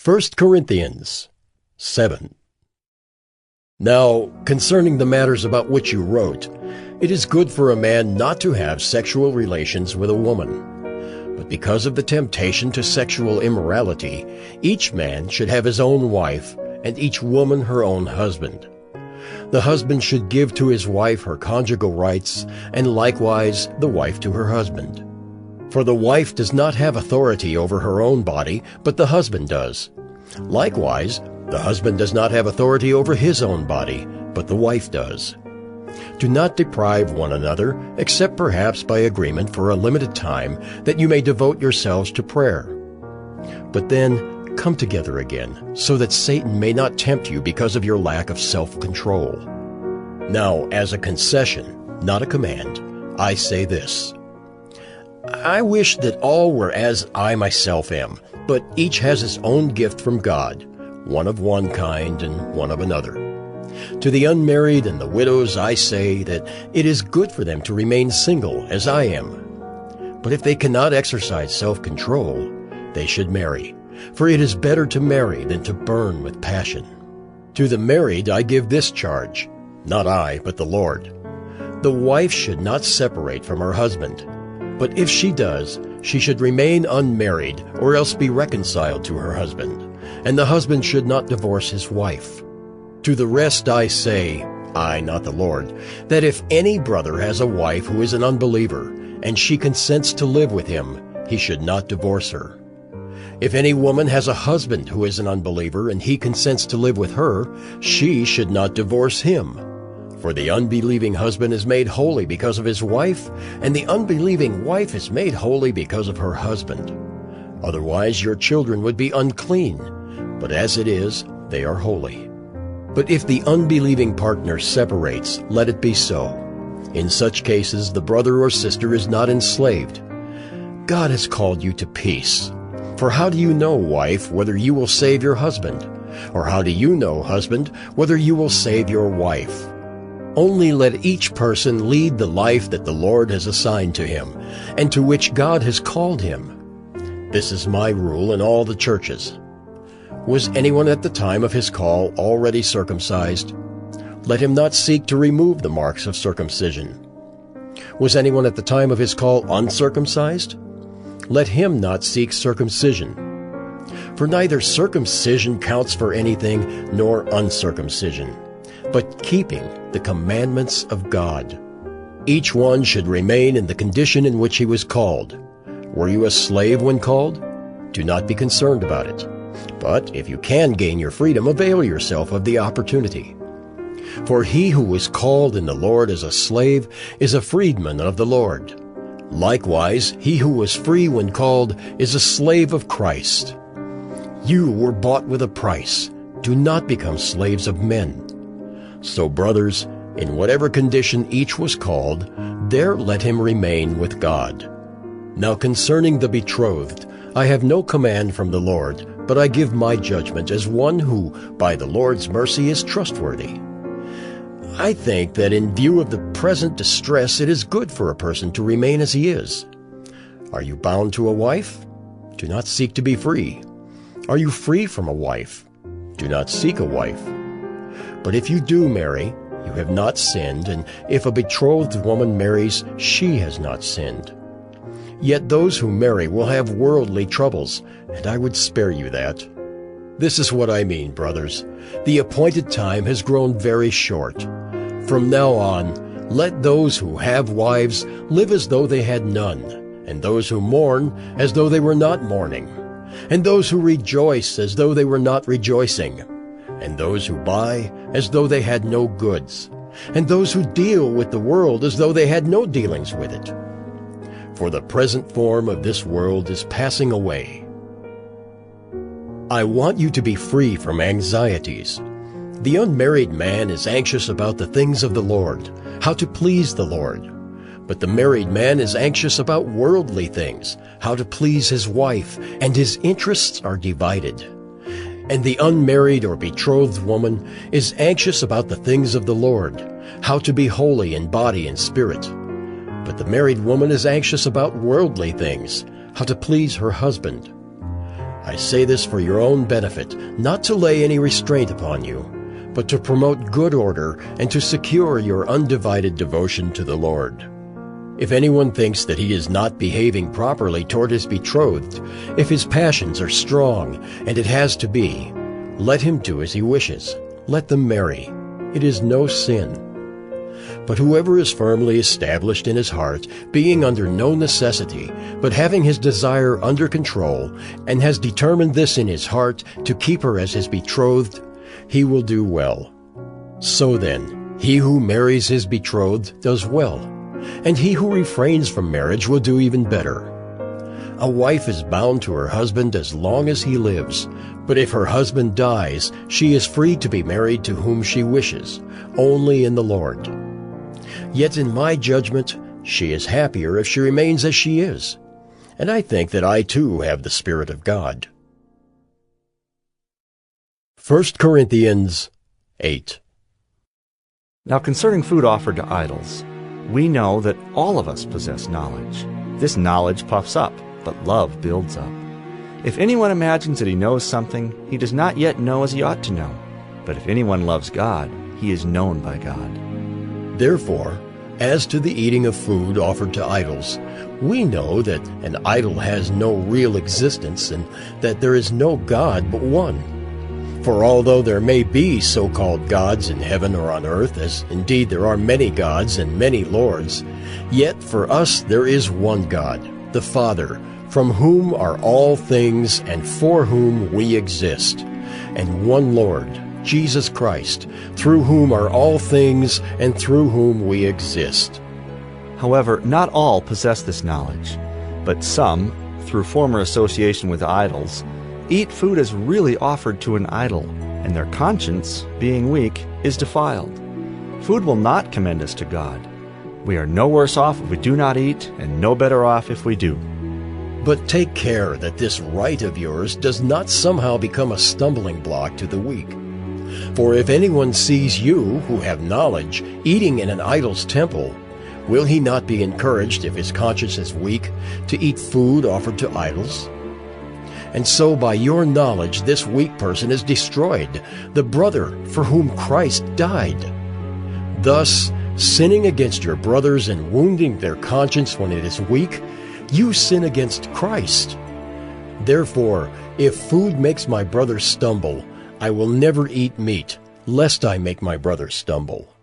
1 Corinthians 7. Now, concerning the matters about which you wrote, it is good for a man not to have sexual relations with a woman. But because of the temptation to sexual immorality, each man should have his own wife, and each woman her own husband. The husband should give to his wife her conjugal rights, and likewise the wife to her husband. For the wife does not have authority over her own body, but the husband does. Likewise, the husband does not have authority over his own body, but the wife does. Do not deprive one another, except perhaps by agreement for a limited time, that you may devote yourselves to prayer. But then come together again, so that Satan may not tempt you because of your lack of self-control. Now, as a concession, not a command, I say this. I wish that all were as I myself am, but each has his own gift from God, one of one kind and one of another. To the unmarried and the widows I say that it is good for them to remain single, as I am. But if they cannot exercise self-control, they should marry, for it is better to marry than to burn with passion. To the married I give this charge, not I, but the Lord. The wife should not separate from her husband, but if she does, she should remain unmarried or else be reconciled to her husband, and the husband should not divorce his wife. To the rest I say, I, not the Lord, that if any brother has a wife who is an unbeliever, and she consents to live with him, he should not divorce her. If any woman has a husband who is an unbeliever, and he consents to live with her, she should not divorce him. For the unbelieving husband is made holy because of his wife, and the unbelieving wife is made holy because of her husband. Otherwise your children would be unclean, but as it is, they are holy. But if the unbelieving partner separates, let it be so. In such cases the brother or sister is not enslaved. God has called you to peace. For how do you know, wife, whether you will save your husband? Or how do you know, husband, whether you will save your wife? Only let each person lead the life that the Lord has assigned to him, and to which God has called him. This is my rule in all the churches. Was anyone at the time of his call already circumcised? Let him not seek to remove the marks of circumcision. Was anyone at the time of his call uncircumcised? Let him not seek circumcision. For neither circumcision counts for anything, nor uncircumcision, but keeping the commandments of God. Each one should remain in the condition in which he was called. Were you a slave when called? Do not be concerned about it. But if you can gain your freedom, avail yourself of the opportunity. For he who was called in the Lord as a slave is a freedman of the Lord. Likewise, he who was free when called is a slave of Christ. You were bought with a price. Do not become slaves of men. So, brothers, in whatever condition each was called, there let him remain with God. Now concerning the betrothed, I have no command from the Lord, but I give my judgment as one who, by the Lord's mercy, is trustworthy. I think that in view of the present distress, it is good for a person to remain as he is. Are you bound to a wife? Do not seek to be free. Are you free from a wife? Do not seek a wife. But if you do marry, you have not sinned, and if a betrothed woman marries, she has not sinned. Yet those who marry will have worldly troubles, and I would spare you that. This is what I mean, brothers. The appointed time has grown very short. From now on, let those who have wives live as though they had none, and those who mourn as though they were not mourning, and those who rejoice as though they were not rejoicing, and those who buy as though they had no goods, and those who deal with the world as though they had no dealings with it. For the present form of this world is passing away. I want you to be free from anxieties. The unmarried man is anxious about the things of the Lord, how to please the Lord. But the married man is anxious about worldly things, how to please his wife, and his interests are divided. And the unmarried or betrothed woman is anxious about the things of the Lord, how to be holy in body and spirit. But the married woman is anxious about worldly things, how to please her husband. I say this for your own benefit, not to lay any restraint upon you, but to promote good order and to secure your undivided devotion to the Lord. If anyone thinks that he is not behaving properly toward his betrothed, if his passions are strong, and it has to be, let him do as he wishes. Let them marry. It is no sin. But whoever is firmly established in his heart, being under no necessity, but having his desire under control, and has determined this in his heart to keep her as his betrothed, he will do well. So then, he who marries his betrothed does well, and he who refrains from marriage will do even better. A wife is bound to her husband as long as he lives, but if her husband dies, she is free to be married to whom she wishes, only in the Lord. Yet in my judgment, she is happier if she remains as she is, and I think that I too have the Spirit of God. 1 Corinthians 8. Now concerning food offered to idols, we know that all of us possess knowledge. This knowledge puffs up, but love builds up. If anyone imagines that he knows something, he does not yet know as he ought to know. But if anyone loves God, he is known by God. Therefore, as to the eating of food offered to idols, we know that an idol has no real existence and that there is no God but one. For although there may be so-called gods in heaven or on earth, as indeed there are many gods and many lords, yet for us there is one God, the Father, from whom are all things and for whom we exist, and one Lord, Jesus Christ, through whom are all things and through whom we exist. However, not all possess this knowledge, but some, through former association with idols, eat food as really offered to an idol, and their conscience, being weak, is defiled. Food will not commend us to God. We are no worse off if we do not eat, and no better off if we do. But take care that this right of yours does not somehow become a stumbling block to the weak. For if anyone sees you, who have knowledge, eating in an idol's temple, will he not be encouraged, if his conscience is weak, to eat food offered to idols? And so by your knowledge this weak person is destroyed, the brother for whom Christ died. Thus, sinning against your brothers and wounding their conscience when it is weak, you sin against Christ. Therefore, if food makes my brother stumble, I will never eat meat, lest I make my brother stumble.